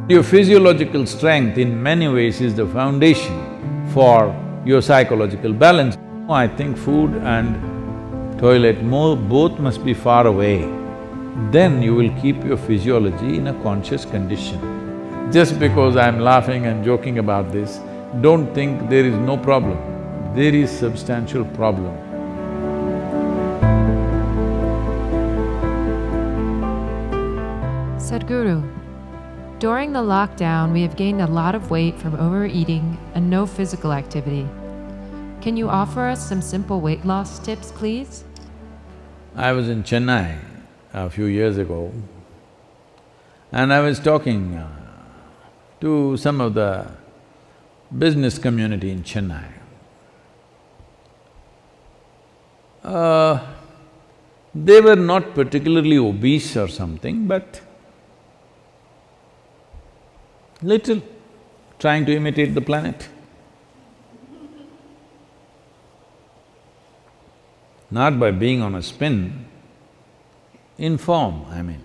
Your physiological strength in many ways is the foundation for your psychological balance. I think food and toilet both must be far away. Then you will keep your physiology in a conscious condition. Just because I'm laughing and joking about this, don't think there is no problem. There is substantial problem. Sadhguru, during the lockdown, we have gained a lot of weight from overeating and no physical activity. Can you offer us some simple weight loss tips, please? I was in Chennai a few years ago and I was talking to some of the business community in Chennai. They were not particularly obese or something, but little, trying to imitate the planet. Not by being on a spin, in form, I mean.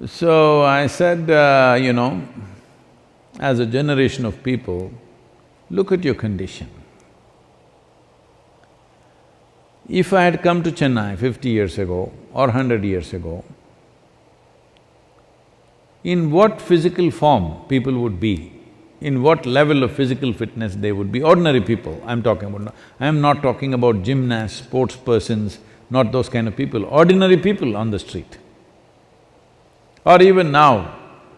So I said, as a generation of people, look at your condition. If I had come to Chennai 50 years ago or 100 years ago, in what physical form people would be, in what level of physical fitness they would be, ordinary people I'm talking about. I'm not talking about gymnasts, sports persons, not those kind of people, ordinary people on the street. Or even now,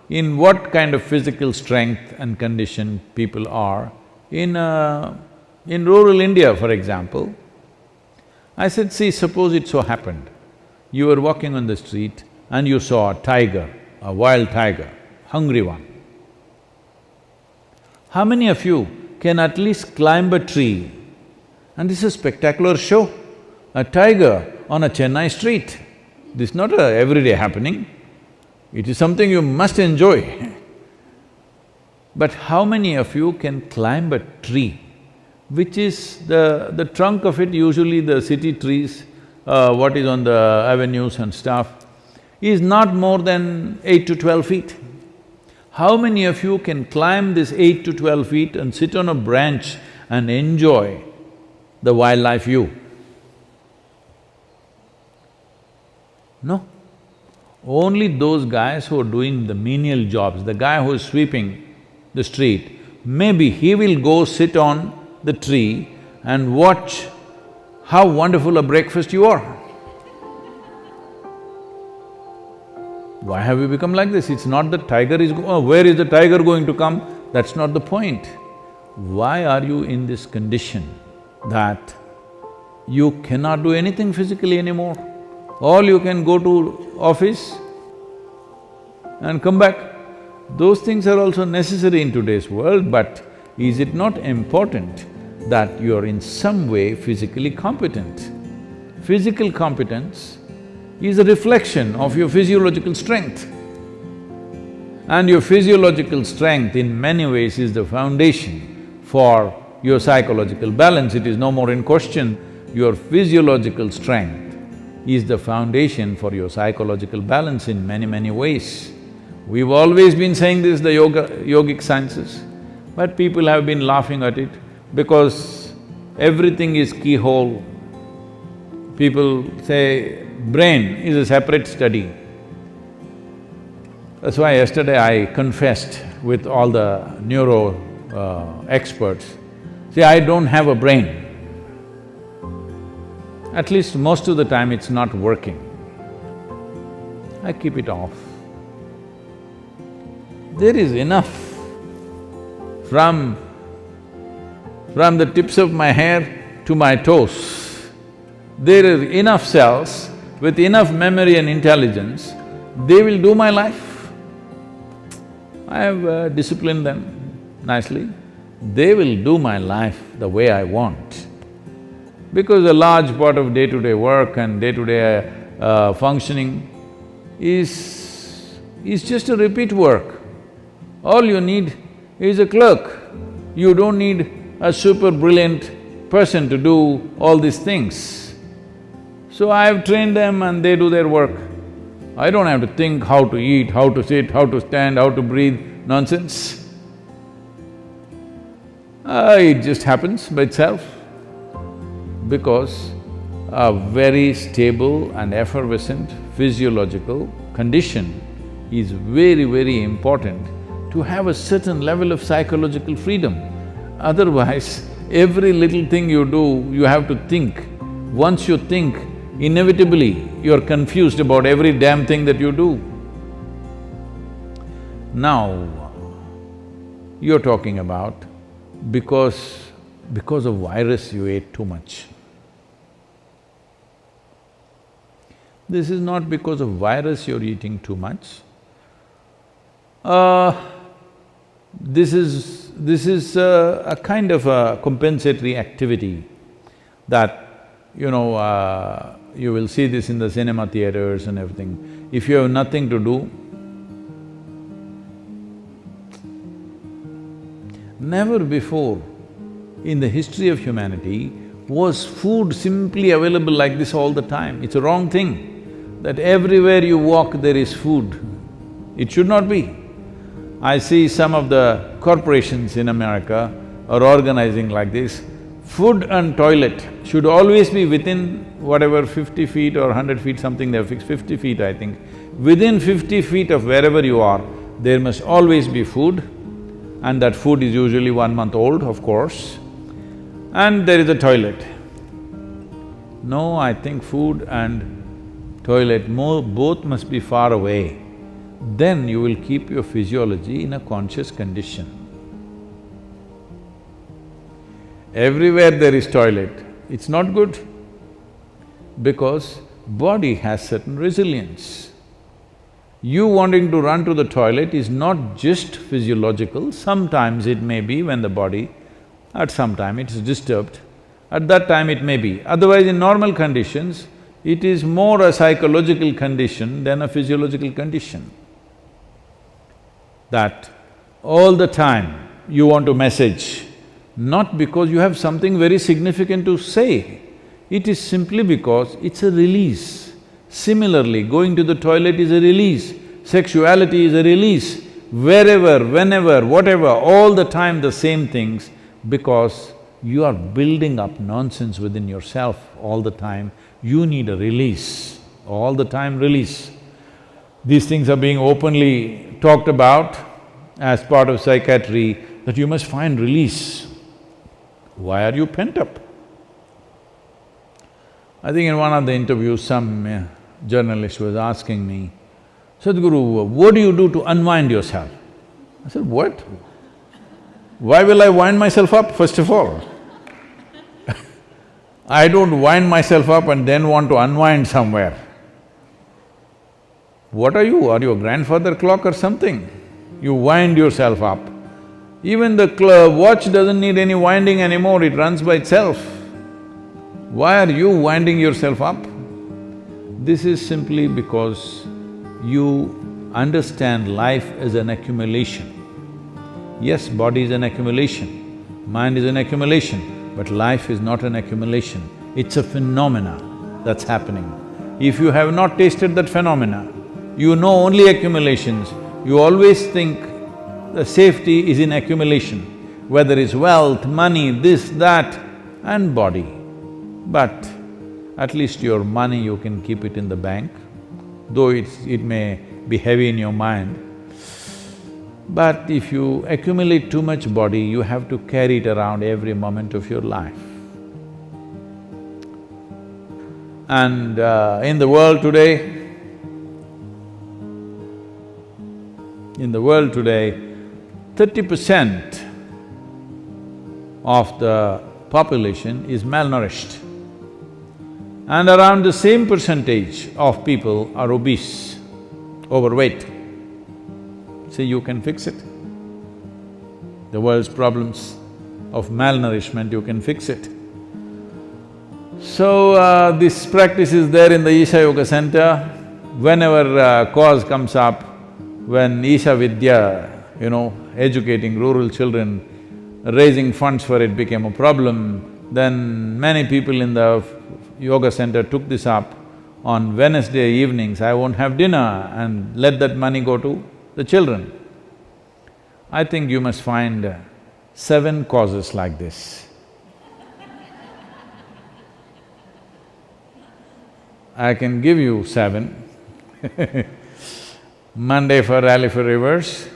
in what kind of physical strength and condition people are in rural India, for example. I said, see, suppose it so happened, you were walking on the street and you saw a tiger, a wild tiger, hungry one. How many of you can at least climb a tree? And this is a spectacular show, a tiger on a Chennai street. This is not a everyday happening, it is something you must enjoy. But how many of you can climb a tree, which is the trunk of it, usually the city trees, what is on the avenues and stuff, is not more than 8 to 12 feet. How many of you can climb this 8 to 12 feet and sit on a branch and enjoy the wildlife view? No. Only those guys who are doing the menial jobs, the guy who is sweeping the street, maybe he will go sit on the tree and watch how wonderful a breakfast you are. Why have we become like this? It's not that tiger is… where is the tiger going to come? That's not the point. Why are you in this condition that you cannot do anything physically anymore? All you can go to office and come back. Those things are also necessary in today's world, but is it not important that you are in some way physically competent? Physical competence is a reflection of your physiological strength. And your physiological strength in many ways is the foundation for your psychological balance. It is no more in question. Your physiological strength is the foundation for your psychological balance in many ways. We've always been saying this, the yogic sciences, but people have been laughing at it because everything is keyhole. People say brain is a separate study. That's why yesterday I confessed with all the neuro experts, see, I don't have a brain. At least most of the time it's not working. I keep it off. There is enough from the tips of my hair to my toes. There are enough cells with enough memory and intelligence, they will do my life. I have disciplined them nicely. They will do my life the way I want. Because a large part of day-to-day work and day-to-day functioning is just a repeat work. All you need is a clerk. You don't need a super brilliant person to do all these things. So I have trained them and they do their work. I don't have to think how to eat, how to sit, how to stand, how to breathe, nonsense. It just happens by itself because a very stable and effervescent physiological condition is very, very important to have a certain level of psychological freedom. Otherwise, every little thing you do, you have to think. Once you think, inevitably you're confused about every damn thing that you do. Now, you're talking about because of virus you ate too much. This is not because of virus you're eating too much. This is a kind of a compensatory activity that, you will see this in the cinema theaters and everything. If you have nothing to do, never before in the history of humanity was food simply available like this all the time. It's a wrong thing that everywhere you walk there is food. It should not be. I see some of the corporations in America are organizing like this. Food and toilet should always be within whatever 50 feet or 100 feet, something they've fixed, 50 feet I think. Within 50 feet of wherever you are, there must always be food, and that food is usually 1 month old, of course, and there is a toilet. No, I think food and toilet both must be far away. Then you will keep your physiology in a conscious condition. Everywhere there is toilet, it's not good because body has certain resilience. You wanting to run to the toilet is not just physiological, sometimes it may be when the body, at some time it is disturbed, at that time it may be. Otherwise, in normal conditions, it is more a psychological condition than a physiological condition. That all the time you want to message, not because you have something very significant to say, it is simply because it's a release. Similarly, going to the toilet is a release, sexuality is a release, wherever, whenever, whatever, all the time the same things, because you are building up nonsense within yourself all the time. You need a release, all the time release. These things are being openly talked about as part of psychiatry, that you must find release. Why are you pent up? I think in one of the interviews, some journalist was asking me, Sadhguru, what do you do to unwind yourself? I said, what? Why will I wind myself up, first of all? I don't wind myself up and then want to unwind somewhere. What are you? Are you a grandfather clock or something? You wind yourself up. Even the watch doesn't need any winding anymore, it runs by itself. Why are you winding yourself up? This is simply because you understand life as an accumulation. Yes, body is an accumulation, mind is an accumulation, but life is not an accumulation, it's a phenomena that's happening. If you have not tasted that phenomena, you know only accumulations, you always think the safety is in accumulation, whether it's wealth, money, this, that, and body. But at least your money you can keep it in the bank, though it may be heavy in your mind. But if you accumulate too much body, you have to carry it around every moment of your life. And in the world today, 30% of the population is malnourished, and around the same percentage of people are obese, overweight. See, you can fix it. The world's problems of malnourishment, you can fix it. So, this practice is there in the Isha Yoga Center. Whenever cause comes up, when Isha Vidya, educating rural children, raising funds for it became a problem, then many people in the yoga center took this up. on Wednesday evenings I won't have dinner and let that money go to the children. I think you must find 7 causes like this. I can give you 7. Monday for Rally for Rivers,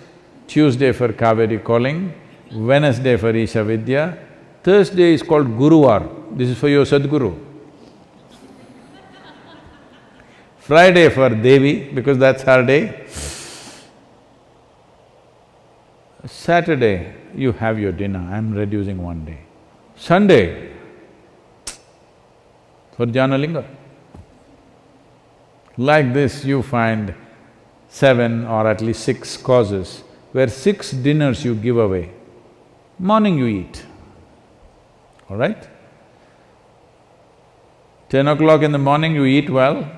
Tuesday for Kaveri Calling, Wednesday for Isha Vidya, Thursday is called Guruvar, this is for your Sadguru. Friday for Devi, because that's her day. Saturday, you have your dinner, I'm reducing 1 day. Sunday, for Janalinga. Like this, you find 7 or at least 6 causes where 6 dinners you give away. Morning you eat, all right? 10 o'clock in the morning you eat well,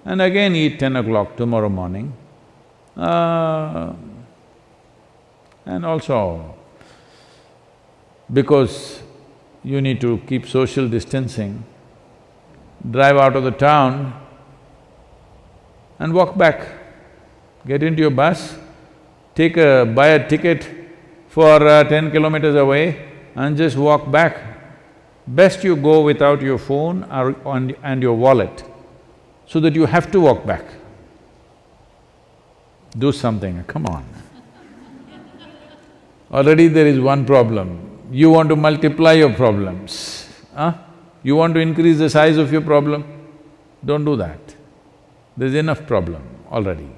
and again eat 10 o'clock tomorrow morning. And also, because you need to keep social distancing, drive out of the town and walk back. Get into your bus, buy a ticket for 10 kilometers away and just walk back. Best you go without your phone and your wallet, so that you have to walk back. Do something, come on. Already there is one problem, you want to multiply your problems, huh? You want to increase the size of your problem? Don't do that. There's enough problem already.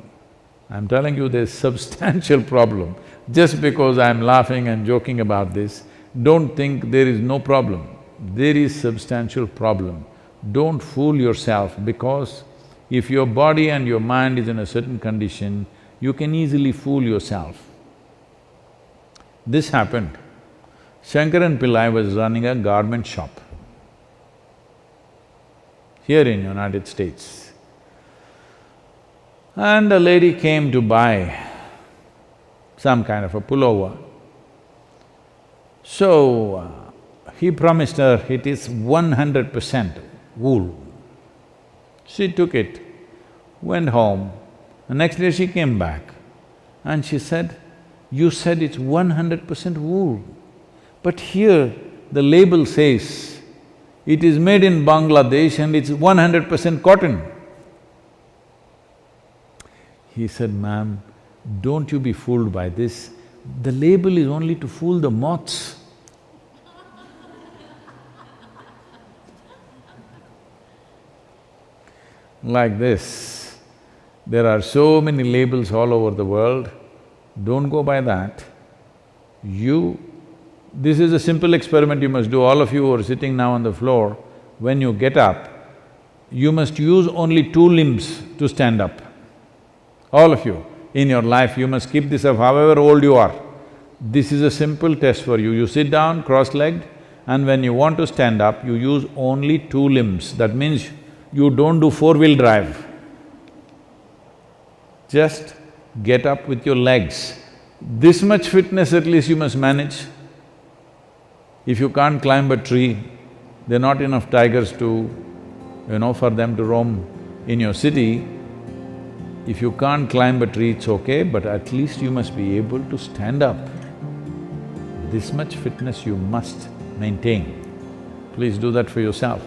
I'm telling you there's substantial problem. Just because I'm laughing and joking about this, don't think there is no problem. There is substantial problem. Don't fool yourself, because if your body and your mind is in a certain condition, you can easily fool yourself. This happened. Shankaran Pillai was running a garment shop here in United States. And a lady came to buy some kind of a pullover. So, he promised her it is 100% wool. She took it, went home. The next day she came back and she said, "You said it's 100% wool, but here the label says it is made in Bangladesh and it's 100% cotton." He said, "Ma'am, don't you be fooled by this. The label is only to fool the moths." Like this, there are so many labels all over the world, don't go by that. This is a simple experiment you must do, all of you who are sitting now on the floor, when you get up, you must use only 2 limbs to stand up. All of you, in your life you must keep this up however old you are. This is a simple test for you. You sit down cross-legged and when you want to stand up, you use only 2 limbs. That means you don't do 4-wheel drive. Just get up with your legs. This much fitness at least you must manage. If you can't climb a tree, there are not enough tigers to, for them to roam in your city. If you can't climb a tree, it's okay, but at least you must be able to stand up. This much fitness you must maintain. Please do that for yourself.